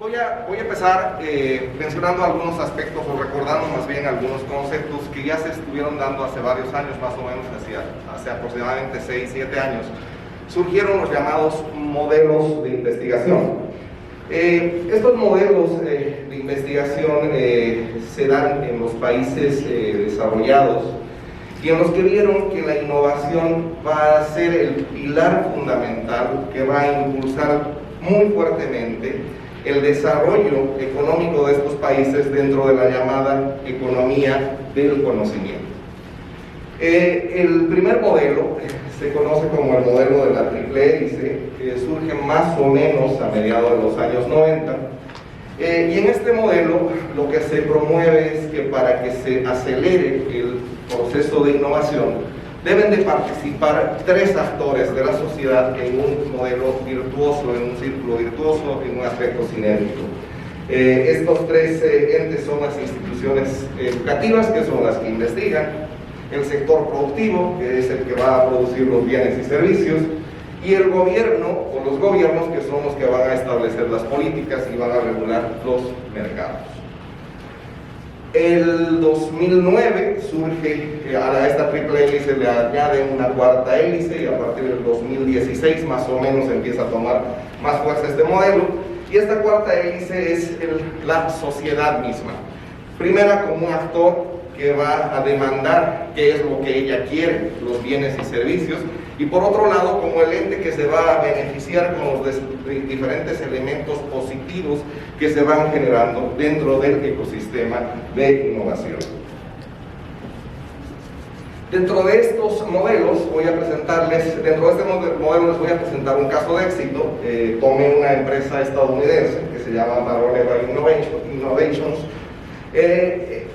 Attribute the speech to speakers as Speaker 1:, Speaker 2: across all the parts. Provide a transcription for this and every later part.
Speaker 1: Voy a empezar mencionando algunos aspectos o recordando más bien algunos conceptos que ya se estuvieron dando hace varios años, más o menos hace aproximadamente 6-7 años. Surgieron los llamados modelos de investigación. Estos modelos de investigación se dan en los países desarrollados y en los que vieron que la innovación va a ser el pilar fundamental que va a impulsar muy fuertemente el desarrollo económico de estos países dentro de la llamada economía del conocimiento. El primer modelo se conoce como el modelo de la triple hélice, que surge más o menos a mediados de los años 90. Y en este modelo lo que se promueve es que para que se acelere el proceso de innovación, deben de participar tres actores de la sociedad en un modelo virtuoso, en un círculo virtuoso, en un aspecto sinérgico. Estos tres entes son las instituciones educativas, que son las que investigan, el sector productivo, que es el que va a producir los bienes y servicios, y el gobierno o los gobiernos, que son los que van a establecer las políticas y van a regular los mercados. El 2009 surge, a esta triple hélice le añade una cuarta hélice, y a partir del 2016 más o menos empieza a tomar más fuerza este modelo, y esta cuarta hélice es la sociedad misma. Primera, como un actor que va a demandar qué es lo que ella quiere, los bienes y servicios, y por otro lado como el ente que se va a beneficiar con los diferentes elementos positivos que se van generando dentro del ecosistema de innovación. Dentro de estos modelos voy a presentarles, dentro de este modelo les voy a presentar un caso de éxito. Tomé una empresa estadounidense que se llama Maroleva Innovations,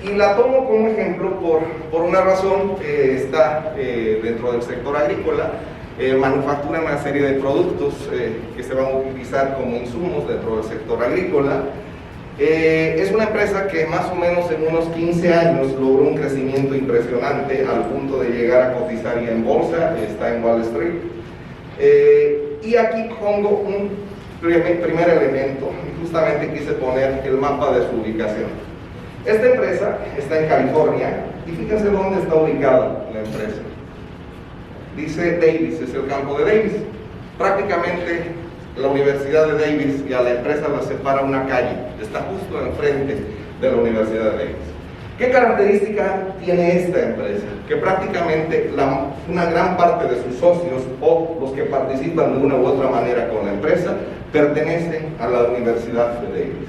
Speaker 1: y la tomo como ejemplo por una razón. Está dentro del sector agrícola, manufactura una serie de productos que se van a utilizar como insumos dentro del sector agrícola. Es una empresa que más o menos en unos 15 años logró un crecimiento impresionante al punto de llegar a cotizar ya en bolsa, está en Wall Street. Y aquí pongo un primer elemento, y justamente quise poner el mapa de su ubicación. Esta empresa está en California, y fíjense dónde está ubicada la empresa. Dice Davis, es el campo de Davis. Prácticamente la Universidad de Davis y a la empresa la separa una calle, está justo enfrente de la Universidad de Davis. ¿Qué característica tiene esta empresa? Que prácticamente una gran parte de sus socios o los que participan de una u otra manera con la empresa pertenecen a la Universidad de Davis.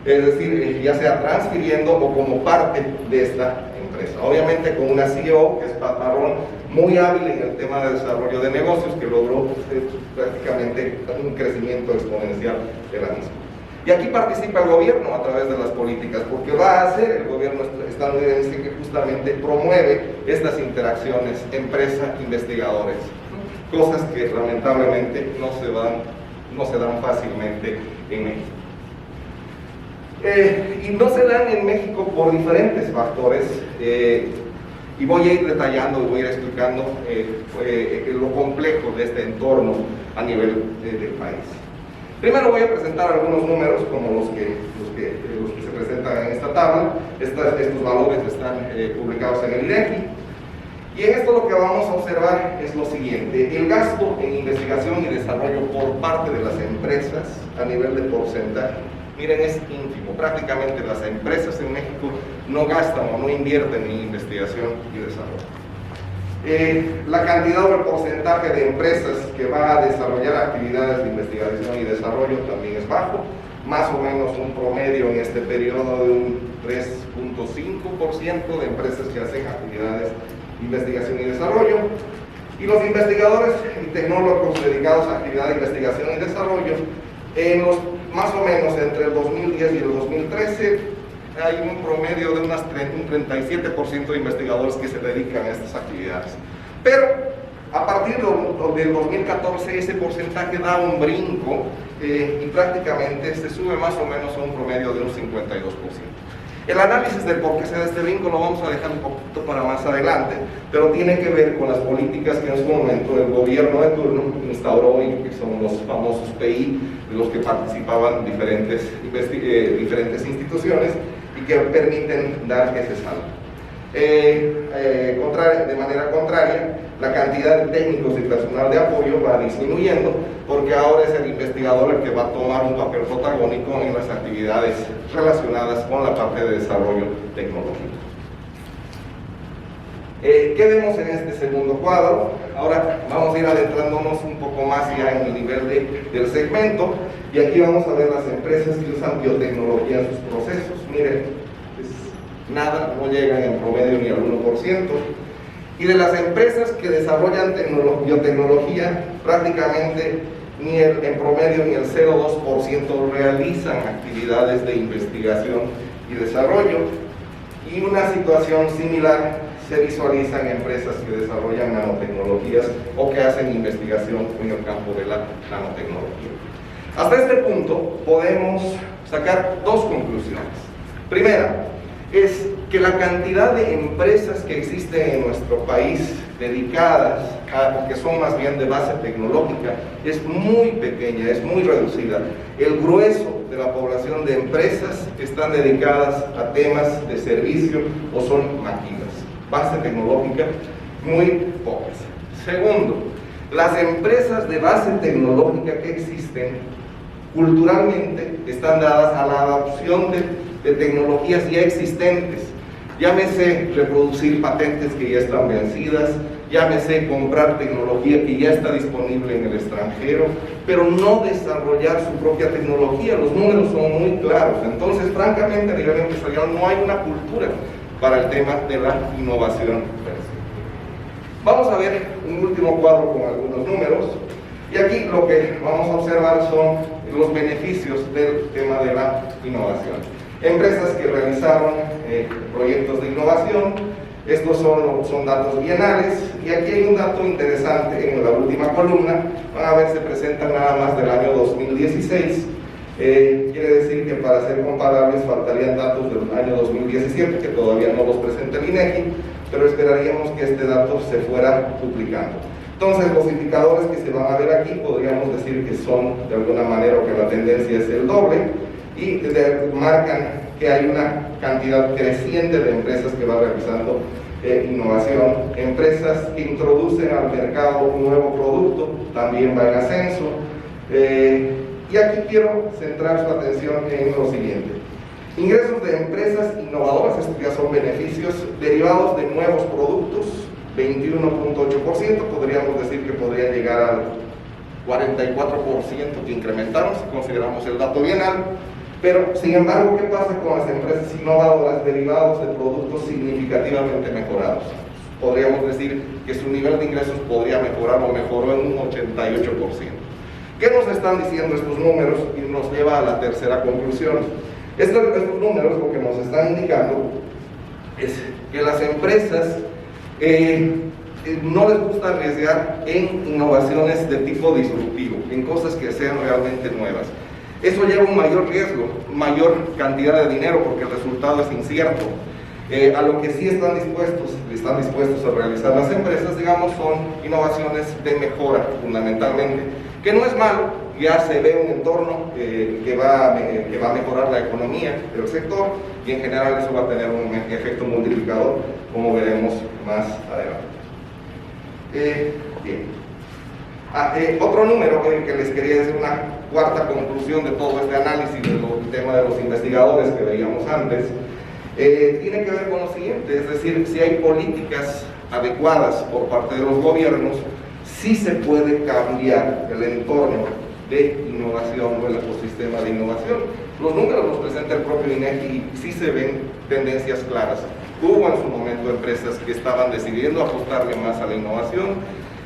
Speaker 1: Es decir, ya sea transfiriendo o como parte de esta empresa. Obviamente con una CEO, que es Pat Marrone, muy hábil en el tema de desarrollo de negocios, que logró prácticamente un crecimiento exponencial de la misma. Y aquí participa el gobierno a través de las políticas, porque va a hacer el gobierno estadounidense que justamente promueve estas interacciones empresa-investigadores, cosas que lamentablemente no se dan fácilmente en México. Y no se dan en México por diferentes factores, y voy a ir detallando y voy a ir explicando lo complejo de este entorno a nivel del país. Primero voy a presentar algunos números como los que se presentan en esta tabla. Estos valores están publicados en el INEGI, y en esto lo que vamos a observar es lo siguiente: el gasto en investigación y desarrollo por parte de las empresas a nivel de porcentaje, miren, es ínfimo. Prácticamente las empresas en México no gastan o no invierten en investigación y desarrollo. La cantidad o el porcentaje de empresas que va a desarrollar actividades de investigación y desarrollo también es bajo, más o menos un promedio en este periodo de un 3.5% de empresas que hacen actividades de investigación y desarrollo. Y los investigadores y tecnólogos dedicados a actividades de investigación y desarrollo, más o menos entre el 2010 y el 2013, hay un promedio de un 37% de investigadores que se dedican a estas actividades. Pero a partir del 2014 ese porcentaje da un brinco, y prácticamente se sube más o menos a un promedio de un 52%. El análisis del por qué se da este vínculo lo vamos a dejar un poquito para más adelante, pero tiene que ver con las políticas que en su momento el gobierno de turno instauró, y que son los famosos PI, de los que participaban diferentes instituciones y que permiten dar ese salto. De manera contraria, la cantidad de técnicos y personal de apoyo va disminuyendo, porque ahora es el investigador el que va a tomar un papel protagónico en las actividades relacionadas con la parte de desarrollo tecnológico. ¿Qué vemos en este segundo cuadro? Ahora vamos a ir adentrándonos un poco más ya en el nivel del segmento, y aquí vamos a ver las empresas que usan biotecnología en sus procesos. Miren, nada, no llegan en promedio ni al 1%, y de las empresas que desarrollan biotecnología, prácticamente en promedio ni el 0,2% realizan actividades de investigación y desarrollo, y una situación similar se visualiza en empresas que desarrollan nanotecnologías o que hacen investigación en el campo de la nanotecnología. Hasta este punto podemos sacar dos conclusiones. Primera, es que la cantidad de empresas que existen en nuestro país dedicadas o que son más bien de base tecnológica es muy pequeña, es muy reducida. El grueso de la población de empresas están dedicadas a temas de servicio o son maquilas. Base tecnológica, muy pocas. Segundo, las empresas de base tecnológica que existen culturalmente están dadas a la adopción de tecnologías ya existentes. Llámese reproducir patentes que ya están vencidas, llámese comprar tecnología que ya está disponible en el extranjero, pero no desarrollar su propia tecnología. Los números son muy claros. Entonces, francamente, a nivel empresarial no hay una cultura para el tema de la innovación. Vamos a ver un último cuadro con algunos números, y aquí lo que vamos a observar son los beneficios del tema de la innovación. Empresas que realizaron proyectos de innovación, estos son datos bienales, y aquí hay un dato interesante en la última columna. Van a ver, se presentan nada más del año 2016. Quiere decir que para ser comparables faltarían datos del año 2017, que todavía no los presenta el INEGI, pero esperaríamos que este dato se fuera duplicando. Entonces, los indicadores que se van a ver aquí podríamos decir que son de alguna manera, o que la tendencia es el doble, y marcan que hay una cantidad creciente de empresas que van realizando innovación. Empresas que introducen al mercado un nuevo producto también va en ascenso. Y aquí quiero centrar su atención en lo siguiente: ingresos de empresas innovadoras, estos ya son beneficios derivados de nuevos productos, 21.8%, podríamos decir que podría llegar al 44% que incrementaron si consideramos el dato bienal. Pero, sin embargo, ¿qué pasa con las empresas innovadoras derivados de productos significativamente mejorados? Podríamos decir que su nivel de ingresos podría mejorar o mejoró en un 88%. ¿Qué nos están diciendo estos números? Y nos lleva a la tercera conclusión. Estos números lo que nos están indicando es que las empresas no les gusta arriesgar en innovaciones de tipo disruptivo, en cosas que sean realmente nuevas. Eso lleva un mayor riesgo, mayor cantidad de dinero, porque el resultado es incierto. A lo que sí están dispuestos a realizar las empresas, digamos, son innovaciones de mejora, fundamentalmente, que no es malo. Ya se ve un entorno que va a mejorar la economía del sector, y en general eso va a tener un efecto multiplicador, como veremos más adelante. Bien. Otro número que les quería decir, una cuarta conclusión de todo este análisis del tema de los investigadores que veíamos antes, tiene que ver con lo siguiente, es decir, si hay políticas adecuadas por parte de los gobiernos, sí se puede cambiar el entorno de innovación o el ecosistema de innovación. Los números los presenta el propio INEGI y sí se ven tendencias claras. Hubo en su momento empresas que estaban decidiendo apostarle más a la innovación.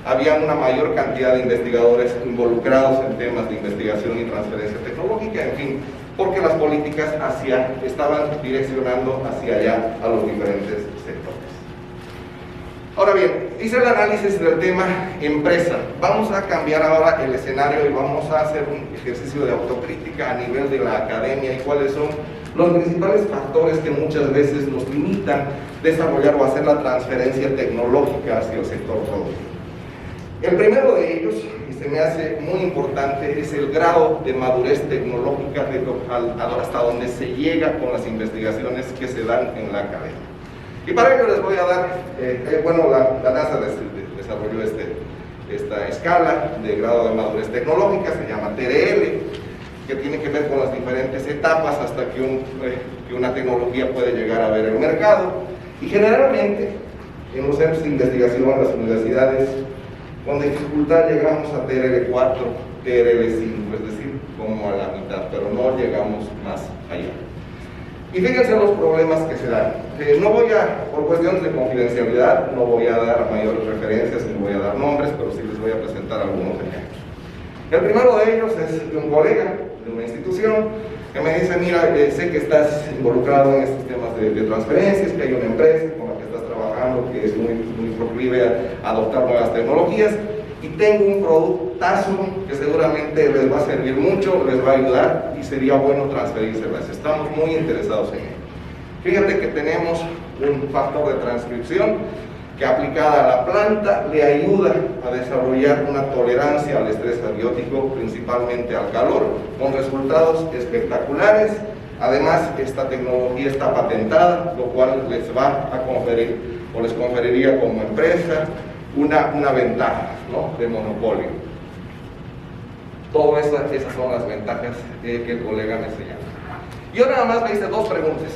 Speaker 1: Había una mayor cantidad de investigadores involucrados en temas de investigación y transferencia tecnológica, en fin, porque las políticas estaban direccionando hacia allá a los diferentes sectores. Ahora bien, hice el análisis del tema empresa. Vamos a cambiar ahora el escenario y vamos a hacer un ejercicio de autocrítica a nivel de la academia y cuáles son los principales factores que muchas veces nos limitan desarrollar o hacer la transferencia tecnológica hacia el sector productivo. El primero de ellos, y se me hace muy importante, es el grado de madurez tecnológica hasta donde se llega con las investigaciones que se dan en la academia. Y para ello les voy a dar, la NASA desarrolló esta escala de grado de madurez tecnológica, se llama TRL, que tiene que ver con las diferentes etapas hasta que una tecnología puede llegar a ver el mercado. Y generalmente, en los centros de investigación, en las universidades, con dificultad llegamos a TRL4, TRL5, es decir, como a la mitad, pero no llegamos más allá. Y fíjense los problemas que se dan. Por cuestiones de confidencialidad, no voy a dar mayores referencias, ni voy a dar nombres, pero sí les voy a presentar algunos ejemplos. El primero de ellos es de un colega de una institución que me dice: mira, sé que estás involucrado en estos temas de transferencias, que hay una empresa con la que estás trabajando que es muy proclive a adoptar nuevas tecnologías, y tengo un productazo que seguramente les va a servir mucho, les va a ayudar y sería bueno transferírselas. Estamos muy interesados en ello. Fíjate que tenemos un factor de transcripción que, aplicada a la planta, le ayuda a desarrollar una tolerancia al estrés abiótico, principalmente al calor, con resultados espectaculares. Además, esta tecnología está patentada, lo cual les va a conferir, o les conferiría como empresa, una ventaja, ¿no?, de monopolio. Todas esas son las ventajas que el colega me enseñó. Yo nada más le hice dos preguntas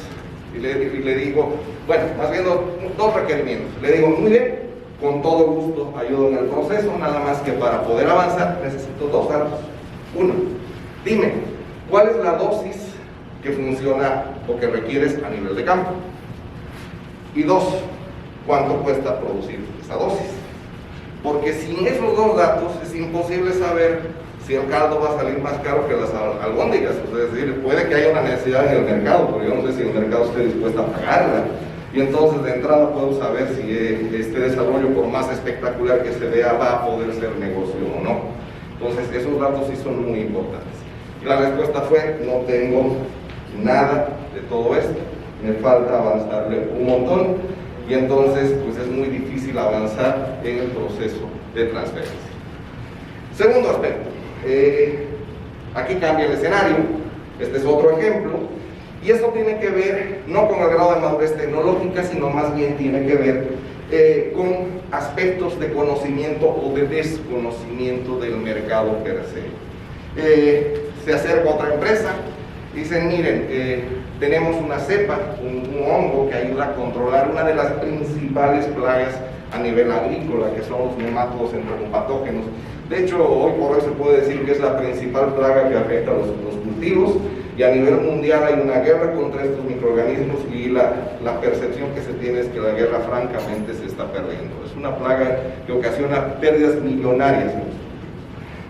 Speaker 1: y le digo, bueno, más bien dos requerimientos. Le digo: muy bien, con todo gusto ayudo en el proceso, nada más que para poder avanzar necesito dos datos. Uno, dime, ¿cuál es la dosis que funciona o que requieres a nivel de campo? Y dos, ¿cuánto cuesta producir esa dosis? Porque sin esos dos datos es imposible saber si el caldo va a salir más caro que las albóndigas. Es decir, puede que haya una necesidad en el mercado, pero yo no sé si el mercado esté dispuesto a pagarla. Y entonces de entrada puedo saber si este desarrollo, por más espectacular que se vea, va a poder ser negocio o no. Entonces esos datos sí son muy importantes. Y la respuesta fue: no tengo nada de todo esto, me falta avanzarle un montón. Y entonces pues es muy difícil avanzar en el proceso de transferencia. Segundo aspecto, aquí cambia el escenario. Este es otro ejemplo, y esto tiene que ver no con el grado de madurez tecnológica, sino más bien tiene que ver con aspectos de conocimiento o de desconocimiento del mercado per se. Se acerca otra empresa, dicen: miren, tenemos una cepa, un hongo que ayuda a controlar una de las principales plagas a nivel agrícola, que son los nemátodos entomopatógenos. De hecho, hoy por hoy se puede decir que es la principal plaga que afecta a los cultivos, y a nivel mundial hay una guerra contra estos microorganismos, y la percepción que se tiene es que la guerra francamente se está perdiendo. Es una plaga que ocasiona pérdidas millonarias.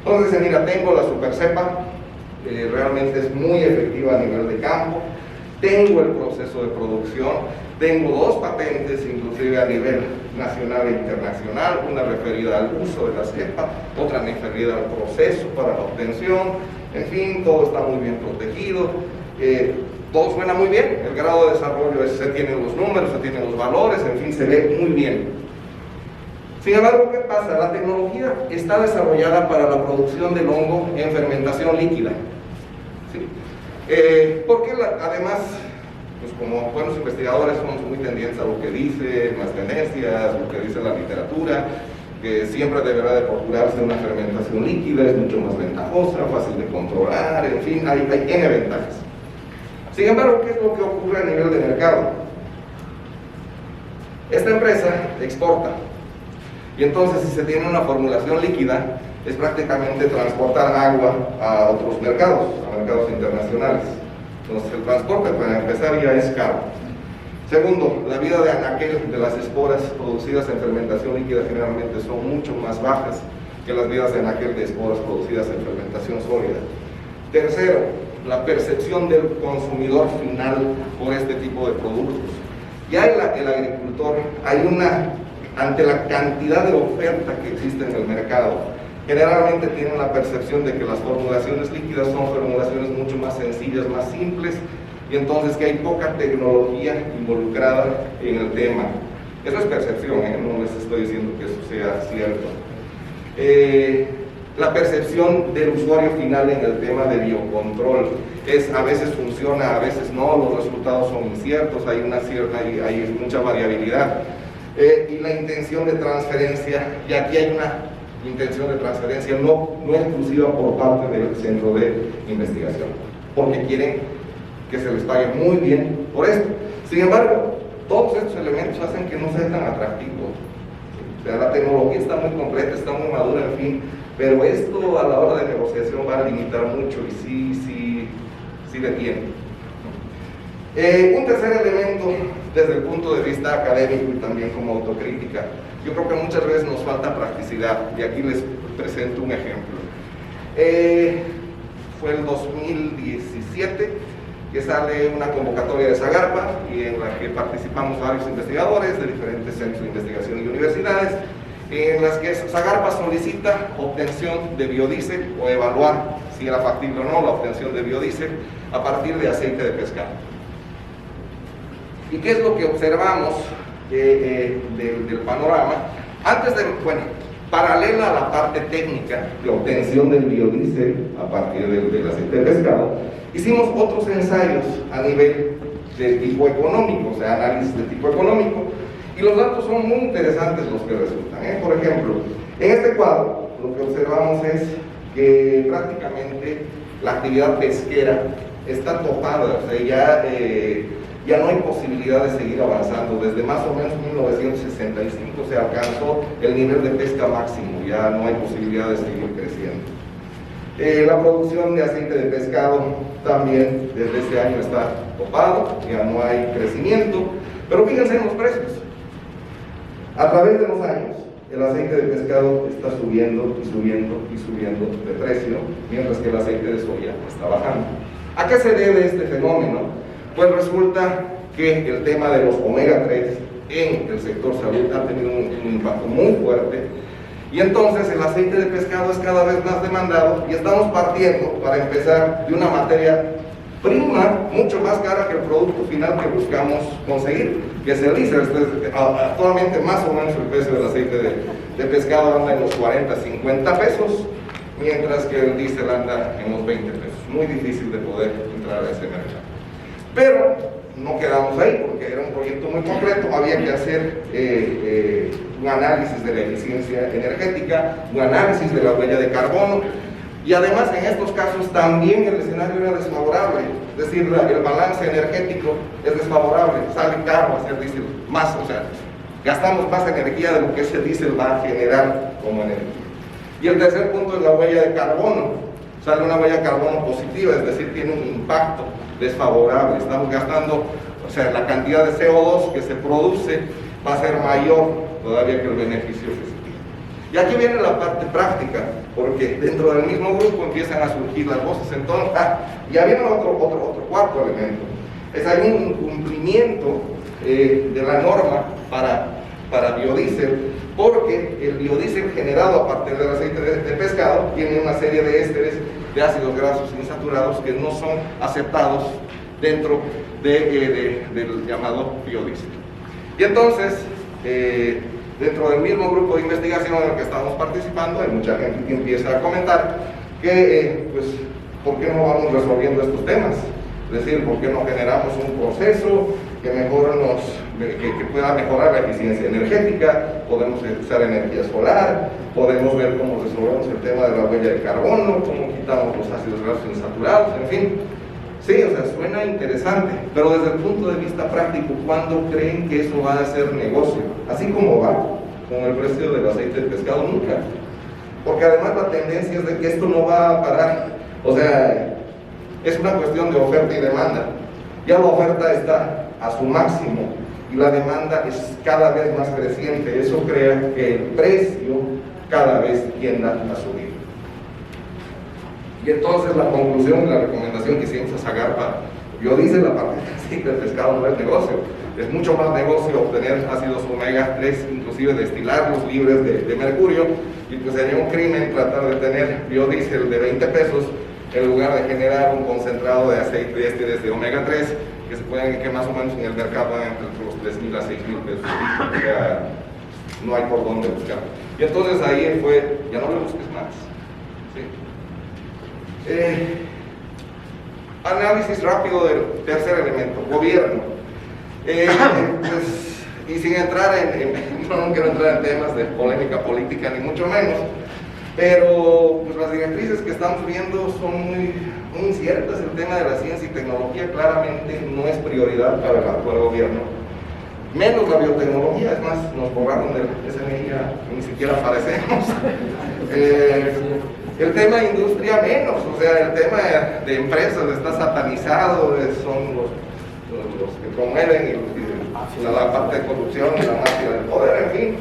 Speaker 1: Entonces, mira, tengo la super cepa, realmente es muy efectiva a nivel de campo, tengo el proceso de producción, tengo dos patentes inclusive a nivel nacional e internacional, una referida al uso de la cepa, otra referida al proceso para la obtención. En fin, todo está muy bien protegido, todo suena muy bien, el grado de desarrollo se tienen los números, se tienen los valores, en fin, se ve muy bien. Sin embargo, ¿qué pasa? La tecnología está desarrollada para la producción del hongo en fermentación líquida, ¿sí? Porque además, pues como buenos investigadores somos muy tendientes a lo que dicen las tendencias, lo que dice la literatura, que siempre deberá de procurarse una fermentación líquida, es mucho más ventajosa, fácil de controlar, en fin, hay N ventajas. Sin embargo, ¿qué es lo que ocurre a nivel de mercado? Esta empresa exporta, y entonces si se tiene una formulación líquida, es prácticamente transportar agua a otros mercados, a mercados internacionales. Entonces el transporte, para empezar, ya es caro. Segundo, la vida de anaquel de las esporas producidas en fermentación líquida generalmente son mucho más bajas que las vidas de anaquel de esporas producidas en fermentación sólida. Tercero, la percepción del consumidor final por este tipo de productos. Ya el agricultor, ante la cantidad de oferta que existe en el mercado, generalmente tienen la percepción de que las formulaciones líquidas son formulaciones mucho más sencillas, más simples, y entonces que hay poca tecnología involucrada en el tema. Eso es percepción, no les estoy diciendo que eso sea cierto. La percepción del usuario final en el tema de biocontrol es: a veces funciona, a veces no, los resultados son inciertos, hay mucha variabilidad. Y la intención de transferencia, y aquí hay una intención de transferencia no exclusiva por parte del centro de investigación, porque quieren que se les pague muy bien por esto. Sin embargo, todos estos elementos hacen que no sea tan atractivo. O sea, la tecnología está muy completa, está muy madura, en fin, pero esto a la hora de negociación va a limitar mucho y sí detiene. Un tercer elemento desde el punto de vista académico y también como autocrítica. Yo creo que muchas veces nos falta practicidad, y aquí les presento un ejemplo. Fue el 2017 que sale una convocatoria de Zagarpa, y en la que participamos varios investigadores de diferentes centros de investigación y universidades, en las que Zagarpa solicita obtención de biodiesel, o evaluar si era factible o no la obtención de biodiesel a partir de aceite de pescado. ¿Y qué es lo que observamos del panorama? Paralela a la parte técnica de obtención del biodiesel a partir del aceite de pescado, hicimos otros ensayos a nivel de tipo económico, o sea, análisis de tipo económico, y los datos son muy interesantes los que resultan. Por ejemplo, en este cuadro lo que observamos es que prácticamente la actividad pesquera está topada, o sea, ya no hay posibilidad de seguir avanzando. Desde más o menos 1965 se alcanzó el nivel de pesca máximo, ya no hay posibilidad de seguir creciendo. La producción de aceite de pescado también desde este año está topado, ya no hay crecimiento, pero fíjense en los precios. A través de los años, el aceite de pescado está subiendo y subiendo y subiendo de precio, mientras que el aceite de soya está bajando. ¿A qué se debe este fenómeno? Pues resulta que el tema de los omega 3 en el sector salud ha tenido un impacto muy fuerte, y entonces el aceite de pescado es cada vez más demandado, y estamos partiendo, para empezar, de una materia prima mucho más cara que el producto final que buscamos conseguir, que es el diésel. Actualmente más o menos el precio del aceite de pescado anda en los 40, 50 pesos, mientras que el diésel anda en los 20 pesos. Muy difícil de poder entrar a ese mercado. Pero no quedamos ahí, porque era un proyecto muy completo. Había que hacer un análisis de la eficiencia energética, un análisis de la huella de carbono, y además en estos casos también el escenario era desfavorable, es decir, el balance energético es desfavorable, sale caro hacer diésel más, o sea, gastamos más energía de lo que ese diésel va a generar como energía. Y el tercer punto es la huella de carbono. Sale una huella de carbono positiva, es decir, tiene un impacto desfavorable. Estamos gastando, o sea, la cantidad de CO2 que se produce va a ser mayor todavía que el beneficio que se tiene. Y aquí viene la parte práctica, porque dentro del mismo grupo empiezan a surgir las voces. Entonces, ya viene otro cuarto elemento. Hay un incumplimiento de la norma para biodiesel, porque el biodiesel generado a partir del aceite de pescado tiene una serie de ésteres de ácidos grasos insaturados que no son aceptados dentro del llamado biodiesel. Y entonces, dentro del mismo grupo de investigación en el que estamos participando, hay mucha gente que empieza a comentar que, pues, ¿por qué no vamos resolviendo estos temas? Es decir, ¿por qué no generamos un proceso que pueda mejorar la eficiencia energética? Podemos usar energía solar, podemos ver cómo resolvemos el tema de la huella de carbono, cómo quitamos los ácidos grasos insaturados, en fin. Sí, o sea, suena interesante, pero desde el punto de vista práctico, ¿cuándo creen que eso va a ser negocio? Así como va con el precio del aceite de pescado, nunca. Porque además la tendencia es de que esto no va a parar. O sea, es una cuestión de oferta y demanda. Ya la oferta está a su máximo y la demanda es cada vez más creciente. Eso crea que el precio cada vez tienda a subir. Y entonces la conclusión y la recomendación que hicimos a Zagarpa, biodiesel, la parte del aceite de pescado no es negocio. Es mucho más negocio obtener ácidos omega 3, inclusive destilarlos libres de mercurio, y pues sería un crimen tratar de tener biodiesel de 20 pesos en lugar de generar un concentrado de aceite ésteres de omega 3, que más o menos en el mercado van entre los 3.000 a 6.000 pesos. O sea, no hay por dónde buscar. Y entonces ahí fue, ya no le busques más. ¿Sí? Análisis rápido del tercer elemento, gobierno. Pues, y sin entrar no quiero entrar en temas de polémica política, ni mucho menos, pero pues, las directrices que estamos viendo son muy inciertas. El tema de la ciencia y tecnología claramente no es prioridad para el actual gobierno, menos la biotecnología. Es más, nos borraron de SNI, ni siquiera aparecemos. El tema de industria menos, o sea, el tema de empresas está satanizado, son los que promueven la parte de corrupción y la mafia del poder, en fin.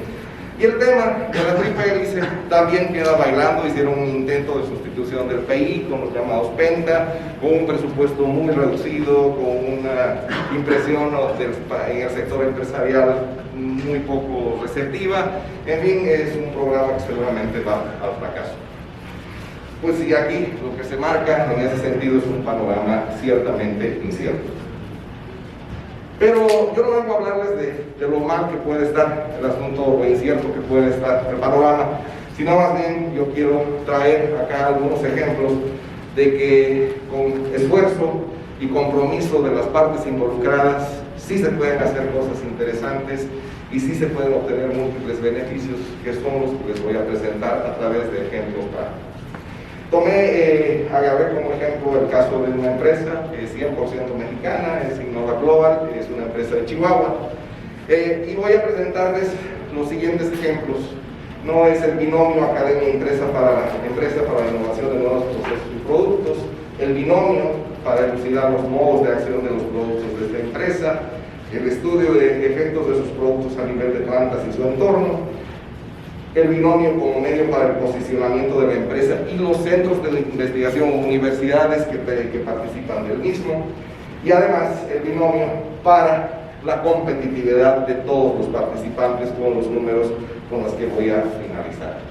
Speaker 1: Y el tema de la triple hélice también queda bailando. Hicieron un intento de sustitución del PI con los llamados PENTA, con un presupuesto muy reducido, con una impresión en el sector empresarial muy poco receptiva. En fin, es un programa que seguramente va al fracaso. Pues y aquí lo que se marca en ese sentido es un panorama ciertamente incierto. Pero yo no vengo a hablarles de lo mal que puede estar el asunto, o lo incierto que puede estar el panorama, sino más bien yo quiero traer acá algunos ejemplos de que con esfuerzo y compromiso de las partes involucradas sí se pueden hacer cosas interesantes y sí se pueden obtener múltiples beneficios, que son los que les voy a presentar a través de ejemplos prácticos. Agarré como ejemplo el caso de una empresa 100% mexicana, es Innova Global, es una empresa de Chihuahua, y voy a presentarles los siguientes ejemplos. No es el binomio academia-empresa para la innovación de nuevos procesos y productos, el binomio para elucidar los modos de acción de los productos de esta empresa, el estudio de efectos de sus productos a nivel de plantas y su entorno, el binomio como medio para el posicionamiento de la empresa y los centros de investigación o universidades que participan del mismo, y además el binomio para la competitividad de todos los participantes con los números con los que voy a finalizar.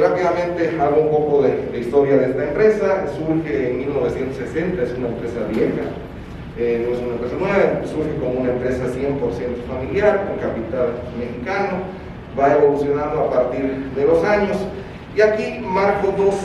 Speaker 1: Rápidamente hago un poco de historia de esta empresa. Surge en 1960, es una empresa vieja, no es una empresa nueva, surge como una empresa 100% familiar, con capital mexicano, va evolucionando a partir de los años, y aquí marco dos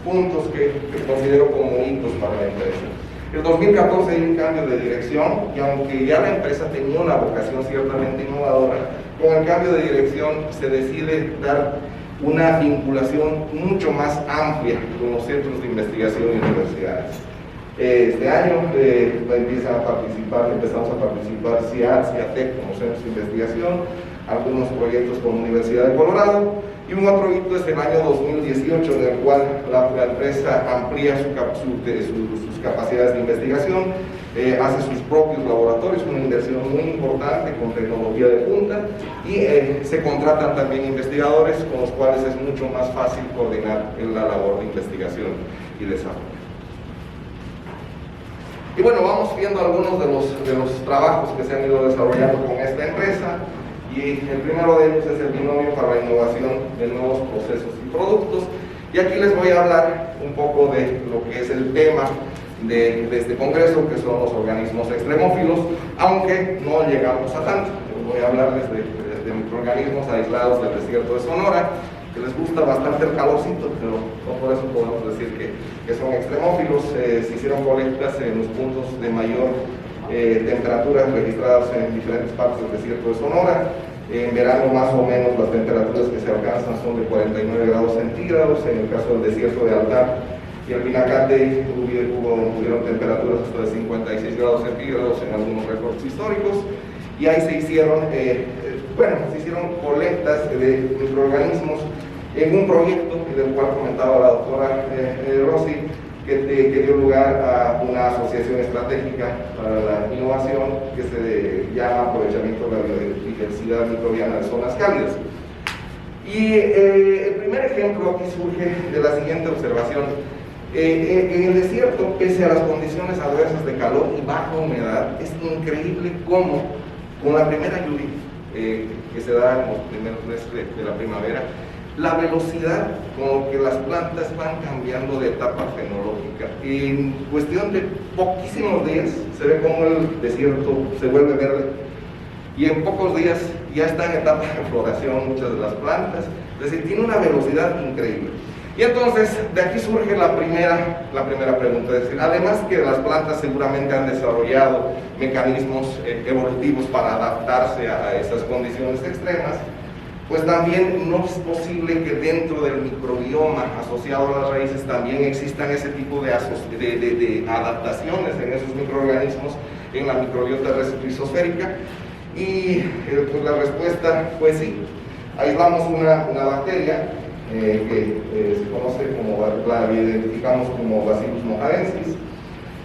Speaker 1: puntos que considero como hitos para la empresa. En 2014 hay un cambio de dirección, y aunque ya la empresa tenía una vocación ciertamente innovadora, con el cambio de dirección se decide dar una vinculación mucho más amplia con los centros de investigación y universidades. Este año empezamos a participar CIAT, CIATEC como centros de investigación, algunos proyectos con la Universidad de Colorado, y un otro hito es el año 2018, en el cual la empresa amplía sus capacidades de investigación, hace sus propios laboratorios, una inversión muy importante con tecnología de punta, y se contratan también investigadores con los cuales es mucho más fácil coordinar la labor de investigación y desarrollo. Y bueno, vamos viendo algunos de los trabajos que se han ido desarrollando con esta empresa, y el primero de ellos es el binomio para la innovación de nuevos procesos y productos, y aquí les voy a hablar un poco de lo que es el tema de este congreso, que son los organismos extremófilos, aunque no llegamos a tanto. Voy a hablarles de microorganismos aislados del desierto de Sonora, que les gusta bastante el calorcito, pero no por eso podemos decir que son extremófilos. Se hicieron colectas en los puntos de mayor temperaturas registradas en diferentes partes del desierto de Sonora. En verano más o menos las temperaturas que se alcanzan son de 49 grados centígrados. En el caso del desierto de Altar y el Pinacate hubieron temperaturas hasta de 56 grados centígrados en algunos récords históricos. Y ahí se hicieron colectas de microorganismos en un proyecto del cual comentaba la doctora Rossi, que dio lugar a una asociación estratégica para la innovación que se llama Aprovechamiento de la Biodiversidad Microbiana de Zonas Cálidas. Y el primer ejemplo aquí surge de la siguiente observación. En el desierto, pese a las condiciones adversas de calor y baja humedad, es increíble cómo con la primera lluvia que se da en los primeros meses de la primavera, la velocidad con que las plantas van cambiando de etapa fenológica. En cuestión de poquísimos días se ve como el desierto se vuelve verde y en pocos días ya está en etapa de floración muchas de las plantas. Es decir, tiene una velocidad increíble. Y entonces de aquí surge la primera pregunta, es decir, además que las plantas seguramente han desarrollado mecanismos evolutivos para adaptarse a esas condiciones extremas, pues también no es posible que dentro del microbioma asociado a las raíces también existan ese tipo de adaptaciones en esos microorganismos en la microbiota rizosférica. Y pues la respuesta fue sí. Aislamos una bacteria que se conoce como, la identificamos como Bacillus mojarensis,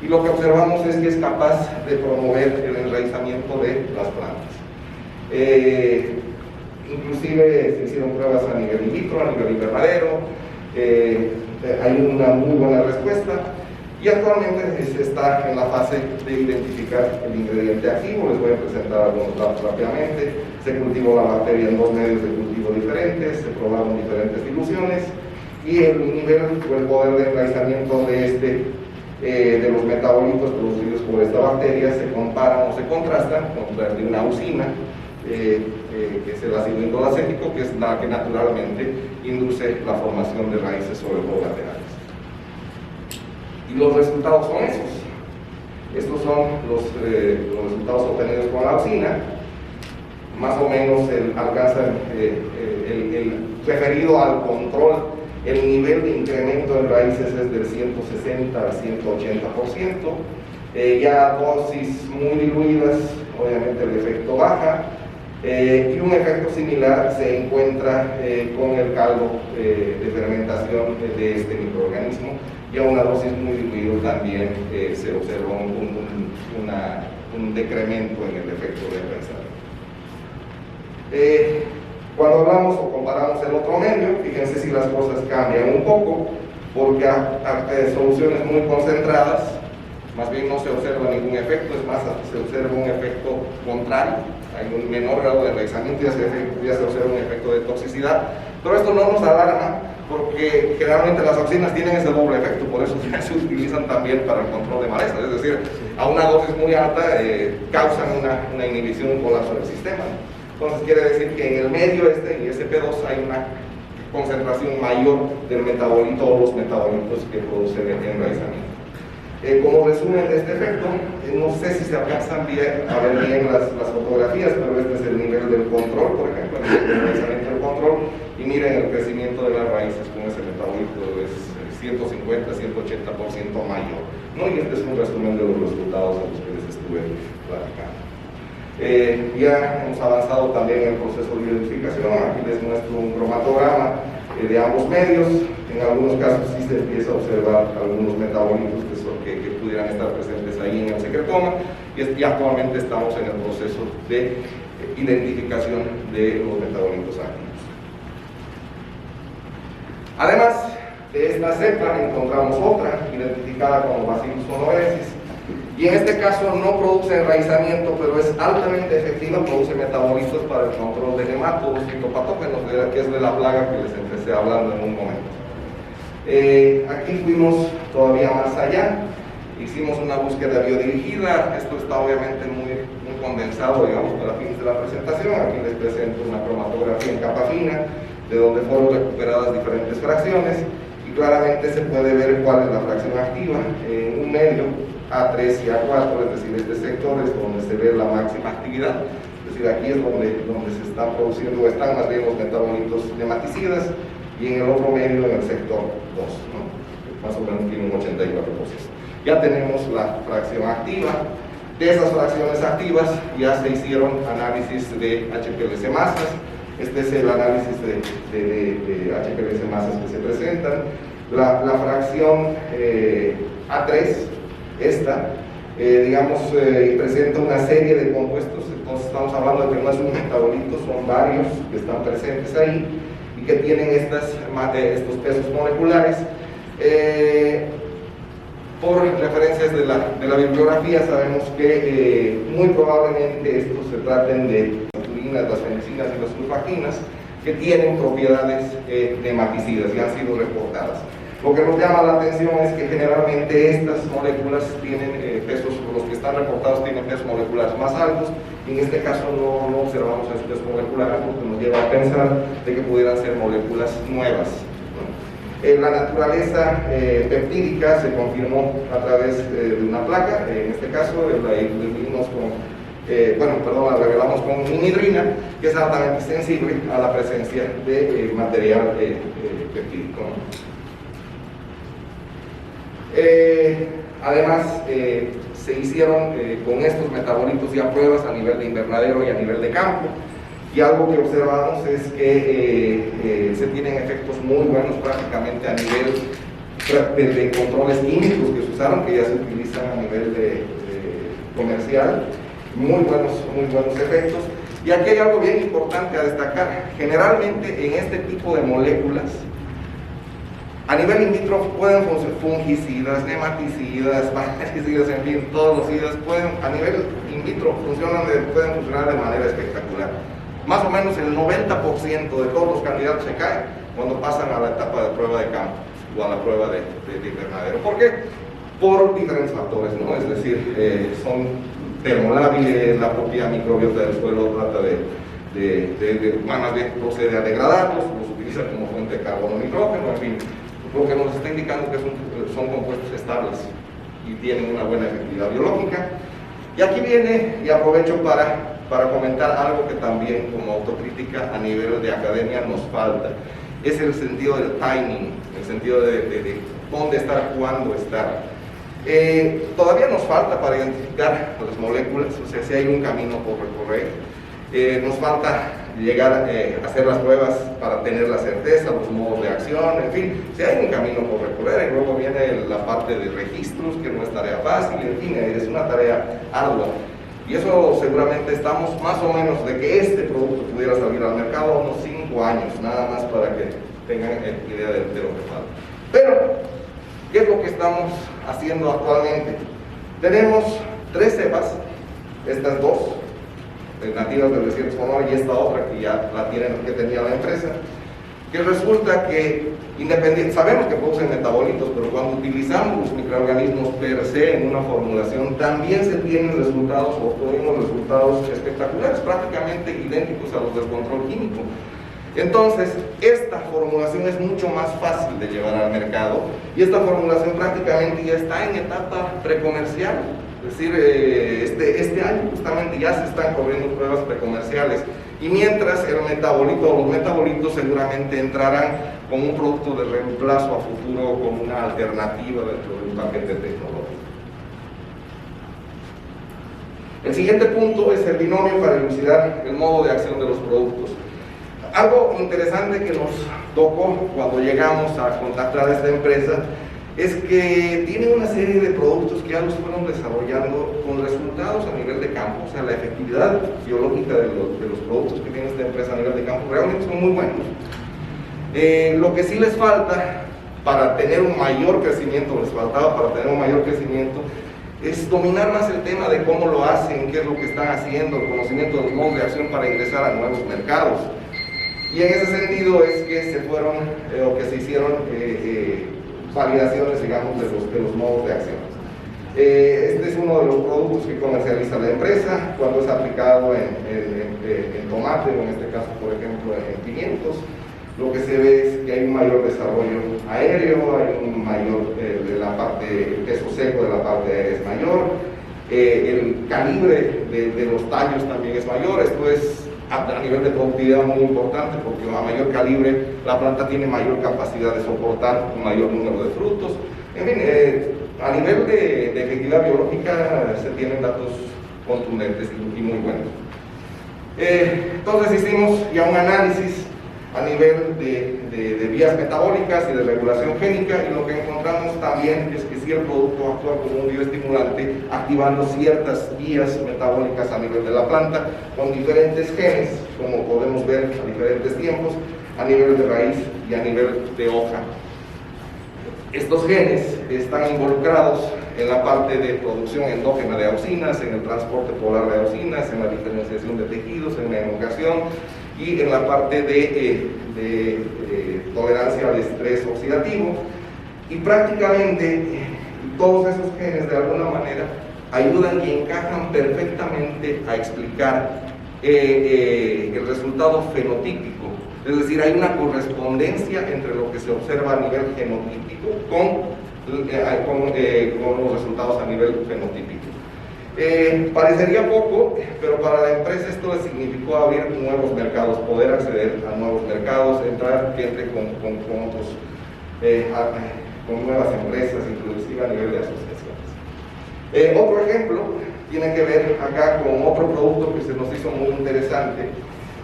Speaker 1: y lo que observamos es que es capaz de promover el enraizamiento de las plantas. Inclusive se hicieron pruebas a nivel in vitro, a nivel invernadero, hay una muy buena respuesta, y actualmente se está en la fase de identificar el ingrediente activo. Les voy a presentar algunos datos rápidamente. Se cultivó la bacteria en 2 medios de cultivo diferentes, se probaron diferentes diluciones, y el nivel o el poder de enraizamiento de los metabolitos producidos por esta bacteria se comparan o se contrastan con la de una usina, que es el ácido indolacético, que es la que naturalmente induce la formación de raíces sobre todo laterales. Y los resultados son esos. Estos son los resultados obtenidos con la usina. Más o menos alcanza el referido al control, el nivel de incremento en raíces es del 160 al 180%. Ya dosis muy diluidas, obviamente el efecto baja. Y un efecto similar se encuentra con el caldo de fermentación de este microorganismo, y a una dosis muy diluida también se observa un decremento en el efecto de enraizamiento. Cuando hablamos o comparamos el otro medio, fíjense si las cosas cambian un poco, porque a soluciones muy concentradas, más bien no se observa ningún efecto, es más, se observa un efecto contrario. Hay un menor grado de enraizamiento, ya se observa un efecto de toxicidad, pero esto no nos alarma porque generalmente las auxinas tienen ese doble efecto, por eso se utilizan también para el control de malezas, es decir, a una dosis muy alta causan una inhibición, un colapso del sistema. Entonces quiere decir que en el medio y SP2 hay una concentración mayor del metabolito o los metabolitos que producen el enraizamiento. Como resumen de este efecto, no sé si se alcanzan a ver bien las fotografías, pero este es el nivel del control, por ejemplo, el nivel de enraizamiento del control, y miren el crecimiento de las raíces con ese metabolito, es 150-180% mayor, ¿no? Y este es un resumen de los resultados a los que les estuve platicando. Ya hemos avanzado también en el proceso de identificación. Aquí les muestro un cromatograma de ambos medios. En algunos casos sí se empieza a observar algunos metabolitos que pudieran estar presentes ahí en el secretoma, y actualmente estamos en el proceso de identificación de los metabolitos activos. Además de esta cepa encontramos otra identificada como Bacillus monoensis, y en este caso no produce enraizamiento, pero es altamente efectiva, produce metabolitos para el control de nematodos fitopatógenos, que es de la plaga que les empecé hablando en un momento. Aquí fuimos todavía más allá, hicimos una búsqueda biodirigida. Esto está obviamente muy condensado, digamos, para fines de la presentación. Aquí les presento una cromatografía en capa fina, de donde fueron recuperadas diferentes fracciones, y claramente se puede ver cuál es la fracción activa en un medio A3 y A4, es decir, este sector es donde se ve la máxima actividad. Es decir, aquí es donde se están produciendo, o están más bien los metabolitos nematicidas, y en el otro medio, en el sector 2, ¿no? Más o menos tiene un 84%. Ya tenemos la fracción activa. De esas fracciones activas ya se hicieron análisis de HPLC masas. Este es el análisis de HPLC masas que se presentan. La fracción A3, esta, presenta una serie de compuestos. Entonces estamos hablando de que no es un metabolito, son varios que están presentes ahí y que tienen estos pesos moleculares. Por referencias de la bibliografía sabemos que muy probablemente estos se traten de las turinas, las fenicinas y las sulfaquinas, que tienen propiedades nematicidas y han sido reportadas. Lo que nos llama la atención es que generalmente estas moléculas tienen pesos, los que están reportados tienen pesos moleculares más altos, y en este caso no observamos esos pesos moleculares, lo que nos lleva a pensar de que pudieran ser moléculas nuevas. La naturaleza peptídica se confirmó a través de una placa, en este caso la revelamos con inhidrina, que es altamente sensible a la presencia de material peptídico. Además, se hicieron con estos metabolitos ya pruebas a nivel de invernadero y a nivel de campo, y algo que observamos es que se tienen efectos muy buenos prácticamente a nivel de controles químicos que se usaron, que ya se utilizan a nivel comercial, muy buenos efectos. Y aquí hay algo bien importante a destacar: generalmente en este tipo de moléculas a nivel in vitro pueden funcionar fungicidas, nematicidas, bactericidas, en fin, todos los IDAs a nivel in vitro pueden funcionar de manera espectacular. Más o menos el 90% de todos los candidatos se caen cuando pasan a la etapa de prueba de campo o a la prueba de invernadero. ¿Por qué? Por diferentes factores, ¿no? Es decir, son termolábiles, la propia microbiota del suelo trata más bien procede a degradarlos, los utiliza como fuente de carbono y nitrógeno, en fin, lo que nos está indicando que son compuestos estables y tienen una buena efectividad biológica. Y aquí viene, y aprovecho para comentar algo que también como autocrítica a nivel de academia nos falta, es el sentido del timing, el sentido de dónde estar, cuándo estar. Todavía nos falta para identificar las moléculas, o sea, si hay un camino por recorrer. Nos falta llegar a hacer las pruebas para tener la certeza, los modos de acción, en fin, si hay un camino por recorrer. Y luego viene la parte de registros, que no es tarea fácil, en fin, es una tarea ardua. Y eso seguramente estamos más o menos de que este producto pudiera salir al mercado unos 5 años, nada más para que tengan idea de lo que falta. Pero, ¿qué es lo que estamos haciendo actualmente? Tenemos 3 cepas, estas 2 nativas del desierto sonoro y esta otra que tenía la empresa, que resulta que sabemos que producen metabolitos, pero cuando utilizamos los microorganismos per se en una formulación, también se tienen resultados, o obtuvimos resultados espectaculares, prácticamente idénticos a los del control químico. Entonces, esta formulación es mucho más fácil de llevar al mercado, y esta formulación prácticamente ya está en etapa precomercial. Es decir, este año justamente ya se están corriendo pruebas precomerciales, y mientras los metabolitos seguramente entrarán como un producto de reemplazo a futuro, como una alternativa dentro de un paquete tecnológico. El siguiente punto es el binomio para elucidar el modo de acción de los productos. Algo interesante que nos tocó cuando llegamos a contactar a esta empresa es que tiene una serie de productos que ya los fueron desarrollando con resultados a nivel de campo. O sea, la efectividad biológica de los productos que tiene esta empresa a nivel de campo realmente son muy buenos. Lo que sí les falta para tener un mayor crecimiento, es dominar más el tema de cómo lo hacen, qué es lo que están haciendo, el conocimiento de los modos de acción para ingresar a nuevos mercados. Y en ese sentido es que se hicieron validaciones, digamos, de los modos de acción. Este es uno de los productos que comercializa la empresa cuando es aplicado en tomate, o en este caso, por ejemplo, en pimientos. Lo que se ve es que hay un mayor desarrollo aéreo, hay un mayor, el peso seco de la parte aérea es mayor, el calibre de los tallos también es mayor. Esto es a nivel de productividad muy importante, porque a mayor calibre la planta tiene mayor capacidad de soportar un mayor número de frutos. En fin, a nivel de efectividad biológica se tienen datos contundentes y muy buenos. Entonces hicimos ya un análisis a nivel de vías metabólicas y de regulación génica, y lo que encontramos también es que si el producto actúa como un bioestimulante, activando ciertas vías metabólicas a nivel de la planta, con diferentes genes, como podemos ver a diferentes tiempos, a nivel de raíz y a nivel de hoja. Estos genes están involucrados en la parte de producción endógena de auxinas, en el transporte polar de auxinas, en la diferenciación de tejidos, en la elongación, y en la parte de tolerancia al estrés oxidativo, y prácticamente todos esos genes de alguna manera ayudan y encajan perfectamente a explicar el resultado fenotípico. Es decir, hay una correspondencia entre lo que se observa a nivel genotípico con los resultados a nivel fenotípico. Parecería poco, pero para la empresa esto le significó abrir nuevos mercados, poder acceder a nuevos mercados, entre con nuevas empresas, inclusive a nivel de asociaciones. Otro ejemplo tiene que ver acá con otro producto que se nos hizo muy interesante,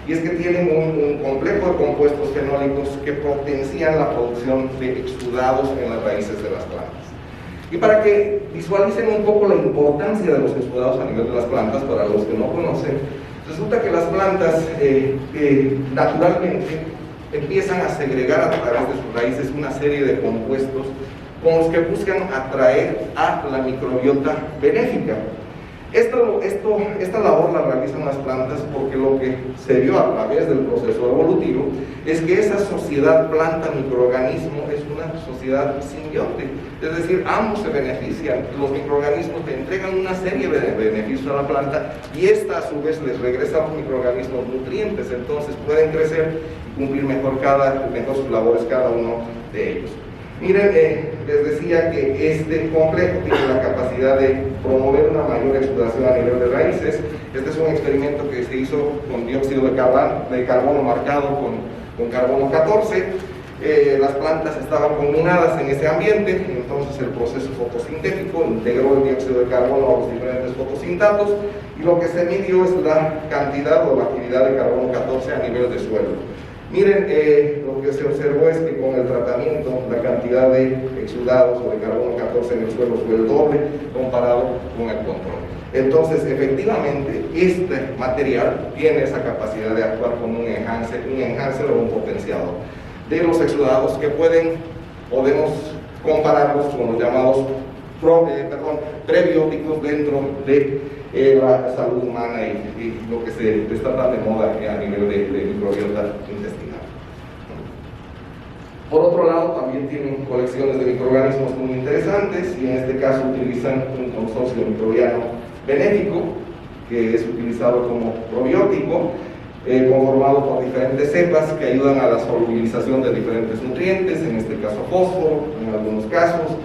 Speaker 1: y es que tienen un complejo de compuestos fenólicos que potencian la producción de exudados en las raíces de las plantas. Y para que visualicen un poco la importancia de los exudados a nivel de las plantas, para los que no conocen, resulta que las plantas naturalmente empiezan a segregar a través de sus raíces una serie de compuestos con los que buscan atraer a la microbiota benéfica. Esta labor la realizan las plantas porque lo que se vio a través del proceso evolutivo es que esa sociedad planta-microorganismo es una sociedad simbionte, es decir, ambos se benefician. Los microorganismos le entregan una serie de beneficios a la planta y esta a su vez les regresa a los microorganismos nutrientes, entonces pueden crecer y cumplir mejor sus labores cada uno de ellos. Miren, les decía que este complejo tiene la capacidad de promover una mayor exudación a nivel de raíces. Este es un experimento que se hizo con dióxido de carbono marcado con carbono 14. Las plantas estaban combinadas en ese ambiente, entonces el proceso fotosintético integró el dióxido de carbono a los diferentes fotosintatos, y lo que se midió es la cantidad o la actividad de carbono 14 a nivel de suelo. Miren, lo que se observó es que con el tratamiento la cantidad de exudados o de carbono 14 en el suelo fue el doble comparado con el control. Entonces, efectivamente, este material tiene esa capacidad de actuar como un enhancer o un potenciador de los exudados, que podemos compararlos con los llamados prebióticos dentro de la salud humana y lo que está tan de moda a nivel de microbiota intestinal. Por otro lado, también tienen colecciones de microorganismos muy interesantes, y en este caso utilizan un consorcio microbiano benéfico, que es utilizado como probiótico, conformado por diferentes cepas que ayudan a la solubilización de diferentes nutrientes, en este caso fósforo, en algunos casos,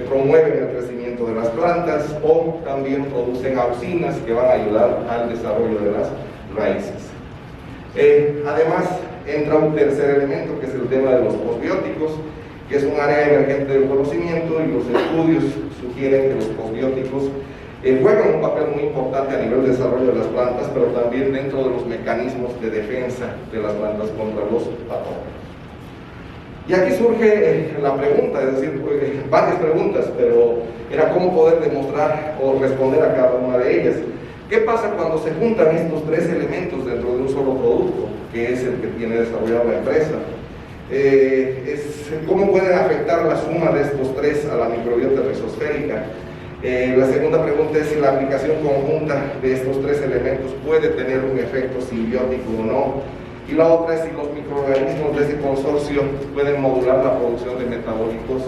Speaker 1: promueven el crecimiento de las plantas, o también producen auxinas que van a ayudar al desarrollo de las raíces. Además, entra un tercer elemento, que es el tema de los posbióticos, que es un área emergente del conocimiento, y los estudios sugieren que los posbióticos juegan un papel muy importante a nivel de desarrollo de las plantas, pero también dentro de los mecanismos de defensa de las plantas contra los patógenos. Y aquí surge la pregunta, es decir, varias preguntas, pero era cómo poder demostrar o responder a cada una de ellas. ¿Qué pasa cuando se juntan estos tres elementos dentro de un solo producto, que es el que tiene desarrollado la empresa? ¿Cómo pueden afectar la suma de estos tres a la microbiota rizosférica? La segunda pregunta es si la aplicación conjunta de estos tres elementos puede tener un efecto simbiótico o no. Y la otra es si los microorganismos de ese consorcio pueden modular la producción de metabolitos